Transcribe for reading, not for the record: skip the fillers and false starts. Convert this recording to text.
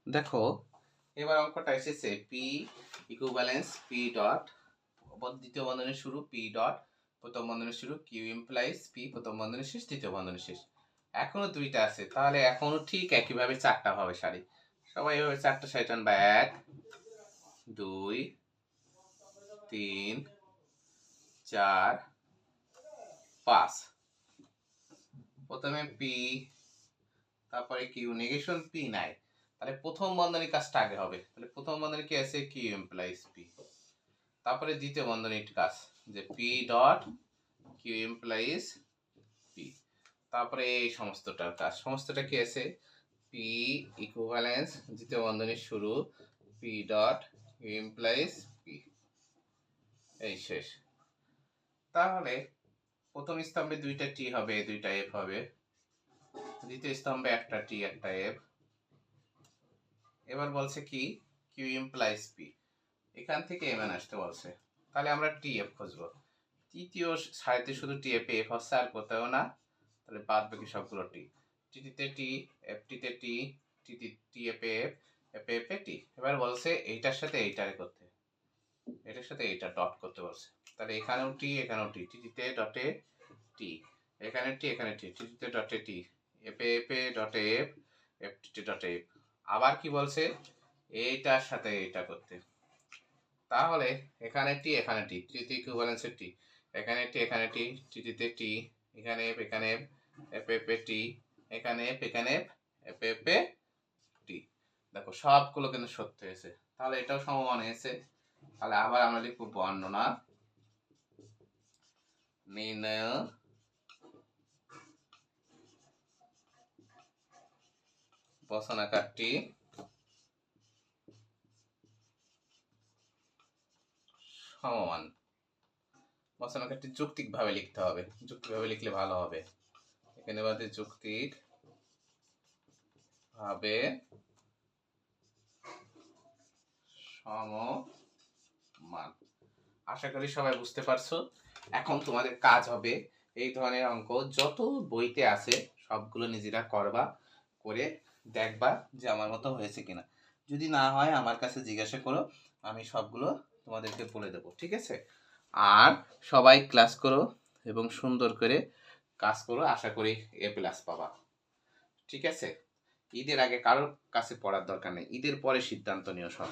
দেখো এবার অঙ্কটা এসেছে পি ইকুইভ্যালেন্স পি ডট দ্বিতীয় বন্ধনীর শুরু পি ডট প্রথম বন্ধনীর শুরু কিউ ইমপ্লাইজ পি প্রথম বন্ধনীর শেষ দ্বিতীয় বন্ধনীর শেষ। এখনো দুইটা আছে, তাহলে এখনো ঠিক একইভাবে চারটা হবে সারি। সবাই এভাবে চারটা সারি টানবা, 1 2 3 4 5। প্রথমে পি, তারপরে কিউ, নেগেশন পি নাই, তাহলে প্রথম বন্ধনীর কাজটা আগে হবে। তাহলে প্রথম বন্ধনী কি আছে, কিউ ইমপ্লাইজ পি। তারপরে দ্বিতীয় বন্ধনীর কাজ যে P dot Q implies P. তারপরে এই সমস্তটার কাজ, সমস্তটা কি আছে, পি ইকুইভ্যালেন্স দ্বিতীয় বন্ধনীর শুরু P dot Q implies P, এই শেষ। তাহলে প্রথম স্তম্ভে দুইটা টি হবে, দুইটা এফ হবে। দ্বিতীয় স্তম্ভে একটা টি একটা এফ। এবার বলছে কি কিউ ইমপ্লাইজ পি, এখান থেকে এমএন আসতে বলছে, তাহলে আমরা টি এফ খুঁজবো। তৃতীয় সারিতে শুধু টি এফ, এফ হচ্ছে আর কোথাও না, তাহলে বাদ বাকি সবগুলো টি। টিতে টি, এফ টিতে T, T F F, F F A T. এবার বলছে এইটার সাথে এইটারে করতে, এটার সাথে এইটা ডট করতে বলছে। তাহলে এখানেও টি এখানেও টি, টিতে ডটে টি, এখানে টি এখানে টি, টিতে ডটে টি, এফ এফ এ ডটে এফ, এফ টিতে ডটে এফ। আবার কি বলছে, এইটার সাথে এইটা করতে। তাহলে এখানে টি এখানে টি, টি ইকুইভ্যালেন্সে টি, এখানে টি এখানে টি, টিতে টি, এখানে এফ এখানে এফ, এফ এফ এ টি, এখানে এফ এখানে এফ, এফ এফ এ টি। দেখো সবগুলো কিন্তু সত্য হয়েছে, তাহলে এটাও সমমান হয়েছে। তাহলে আবার আমরা লিখব বর্ণনা নির্ণয় বচনাকারটি সমমান। বচনাকারটি যৌক্তিক ভাবে লিখতে হবে, যুক্তি ভাবে লিখলে ভালো হবে। এখানে বাদে যৌক্তিক ভাবে সমমান। আশা করি সবাই বুঝতে পারছো। এখন তোমাদের কাজ হবে এই ধরনের অঙ্ক যত বইতে আছে সবগুলো নিজেরা করবা, করে দেখবা যে আমার মতো হয়েছে কিনা। যদি না হয় আমার কাছে জিজ্ঞাসা করো, আমি সবগুলো তোমাদেরকে বলে দেবো, ঠিক আছে? আর সবাই ক্লাস করো এবং সুন্দর করে কাজ করো, আশা করি এ প্লাস পাবা, ঠিক আছে? ঈদের আগে কারোর কাছে পড়ার দরকার নেই, ঈদের পরে সিদ্ধান্ত নিও সব।